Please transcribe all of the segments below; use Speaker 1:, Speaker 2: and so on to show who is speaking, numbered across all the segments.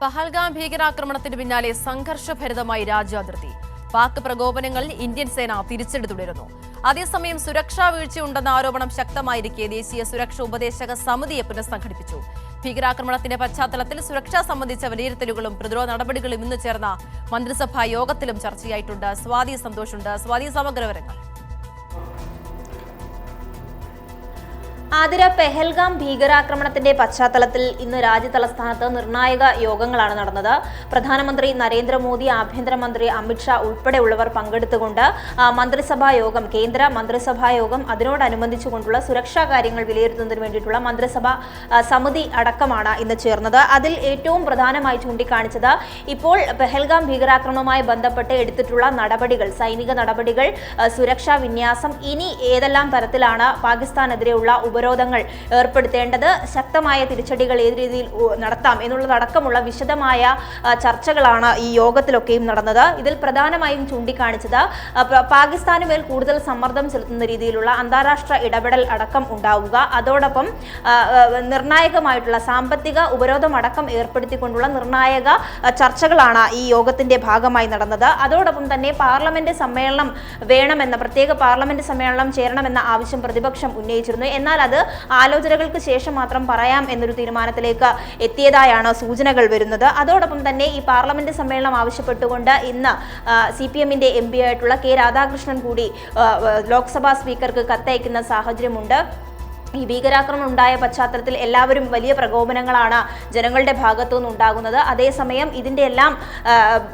Speaker 1: പഹൽഗാം ഭീകരാക്രമണത്തിന് പിന്നാലെ സംഘർഷഭരിതമായി രാജ്യാതിർത്തി. പാക് പ്രകോപനങ്ങളിൽ ഇന്ത്യൻ സേന തിരിച്ചടി തുടരുന്നു. അതേസമയം സുരക്ഷാ വീഴ്ചയുണ്ടെന്ന ആരോപണം ശക്തമായിരിക്കെ ദേശീയ സുരക്ഷാ ഉപദേശക സമിതിയെ പുനഃസംഘടിപ്പിച്ചു. ഭീകരാക്രമണത്തിന്റെ പശ്ചാത്തലത്തിൽ സുരക്ഷ സംബന്ധിച്ച വിലയിരുത്തലുകളും പ്രതിരോധ നടപടികളും ഇന്ന് ചേർന്ന മന്ത്രിസഭാ യോഗത്തിലും ചർച്ചയായിട്ടുണ്ട്. സ്വാതി സന്തോഷുണ്ട്. സ്വാതി, സമഗ്രവിവരങ്ങൾ.
Speaker 2: ആതിര, പെഹൽഗാം ഭീകരാക്രമണത്തിന്റെ പശ്ചാത്തലത്തിൽ ഇന്ന് രാജ്യതലസ്ഥാനത്ത് നിർണായക യോഗങ്ങളാണ് നടന്നത്. പ്രധാനമന്ത്രി നരേന്ദ്രമോദി, ആഭ്യന്തരമന്ത്രി അമിത്ഷാ ഉൾപ്പെടെയുള്ളവർ പങ്കെടുത്തുകൊണ്ട് മന്ത്രിസഭാ യോഗം, കേന്ദ്ര മന്ത്രിസഭാ യോഗം, അതിനോടനുബന്ധിച്ചുകൊണ്ടുള്ള സുരക്ഷാ കാര്യങ്ങൾ വിലയിരുത്തുന്നതിന് വേണ്ടിയിട്ടുള്ള മന്ത്രിസഭാ സമിതി അടക്കമാണ് ഇന്ന് ചേർന്നത്. അതിൽ ഏറ്റവും പ്രധാനമായി ചൂണ്ടിക്കാണിച്ചത് ഇപ്പോൾ പെഹൽഗാം ഭീകരാക്രമണവുമായി ബന്ധപ്പെട്ട് എടുത്തിട്ടുള്ള നടപടികൾ, സൈനിക നടപടികൾ, സുരക്ഷാ വിന്യാസം, ഇനി ഏതെല്ലാം തരത്തിലാണ് പാകിസ്ഥാനെതിരെയുള്ള ഉപരോധങ്ങൾ ഏർപ്പെടുത്തേണ്ടത്, ശക്തമായ തിരിച്ചടികൾ ഏത് രീതിയിൽ നടത്താം എന്നുള്ളതടക്കമുള്ള വിശദമായ ചർച്ചകളാണ് ഈ യോഗത്തിലൊക്കെയും നടന്നത്. ഇതിൽ പ്രധാനമായും ചൂണ്ടിക്കാണിച്ചത് പാകിസ്ഥാന് മേൽ കൂടുതൽ സമ്മർദ്ദം ചെലുത്തുന്ന രീതിയിലുള്ള അന്താരാഷ്ട്ര ഇടപെടൽ അടക്കം ഉണ്ടാവുക, അതോടൊപ്പം നിർണായകമായിട്ടുള്ള സാമ്പത്തിക ഉപരോധം അടക്കം ഏർപ്പെടുത്തിക്കൊണ്ടുള്ള നിർണായക ചർച്ചകളാണ് ഈ യോഗത്തിന്റെ ഭാഗമായി നടന്നത്. അതോടൊപ്പം തന്നെ പാർലമെന്റ് സമ്മേളനം വേണമെന്ന, പ്രത്യേക പാർലമെന്റ് സമ്മേളനം ചേരണമെന്ന ആവശ്യം പ്രതിപക്ഷം ഉന്നയിച്ചിരുന്നു. എന്നാൽ അത് ആലോചനകൾക്ക് ശേഷം മാത്രം പറയാം എന്നൊരു തീരുമാനത്തിലേക്ക് എത്തിയതായാണ് സൂചനകൾ വരുന്നത്. അതോടൊപ്പം തന്നെ ഈ പാർലമെന്റ് സമ്മേളനം ആവശ്യപ്പെട്ടുകൊണ്ട് ഇന്ന് CPM-ന്റെ MP ആയിട്ടുള്ള K. രാധാകൃഷ്ണൻ കൂടി ലോക്സഭാ സ്പീക്കർക്ക് കത്തയക്കുന്ന സാഹചര്യമുണ്ട്. ഈ ഭീകരാക്രമണം ഉണ്ടായ പശ്ചാത്തലത്തിൽ എല്ലാവരും വലിയ പ്രകോപനങ്ങളാണ് ജനങ്ങളുടെ ഭാഗത്തു നിന്നുണ്ടാകുന്നത്. അതേസമയം ഇതിൻ്റെ എല്ലാം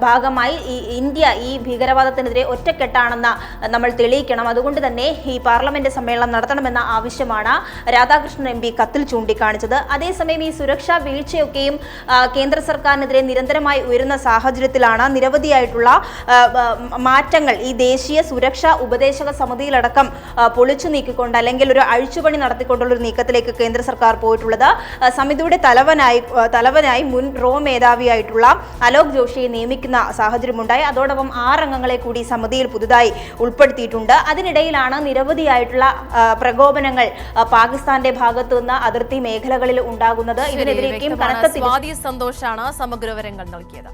Speaker 2: ഭാഗമായി ഇന്ത്യ ഈ ഭീകരവാദത്തിനെതിരെ ഒറ്റക്കെട്ടാണെന്ന് നമ്മൾ തെളിയിക്കണം. അതുകൊണ്ട് തന്നെ ഈ പാർലമെന്റ് സമ്മേളനം നടത്തണമെന്ന ആവശ്യമാണ് രാധാകൃഷ്ണൻ MP കത്തിൽ ചൂണ്ടിക്കാണിച്ചത്. അതേസമയം ഈ സുരക്ഷാ വീഴ്ചയൊക്കെയും കേന്ദ്ര സർക്കാരിനെതിരെ നിരന്തരമായി ഉയരുന്ന സാഹചര്യത്തിലാണ് നിരവധിയായിട്ടുള്ള മാറ്റങ്ങൾ ഈ ദേശീയ സുരക്ഷാ ഉപദേശക സമിതിയിലടക്കം പൊളിച്ചു നീക്കിക്കൊണ്ട്, അല്ലെങ്കിൽ ഒരു അഴിച്ചുപണി നടത്തി കൊണ്ടുള്ളൊരു നീക്കത്തിലേക്ക് കേന്ദ്ര സർക്കാർ പോയിട്ടുള്ളത്. സമിതിയുടെ തലവനായി മുൻ റോ മേധാവിയായിട്ടുള്ള അലോക് ജോഷിയെ നിയമിക്കുന്ന സാഹചര്യമുണ്ടായി. അതോടൊപ്പം 6 അംഗങ്ങളെ കൂടി സമിതിയിൽ പുതുതായി ഉൾപ്പെടുത്തിയിട്ടുണ്ട്. അതിനിടയിലാണ് നിരവധിയായിട്ടുള്ള പ്രകോപനങ്ങൾ പാകിസ്ഥാന്റെ ഭാഗത്തു നിന്ന് അതിർത്തി മേഖലകളിൽ ഉണ്ടാകുന്നത്. ഇതിനെതിരേക്കും കനത്ത
Speaker 1: സ്വാതി സന്തോഷാണ് സമഗ്ര വിവരങ്ങൾ നൽകിയത്.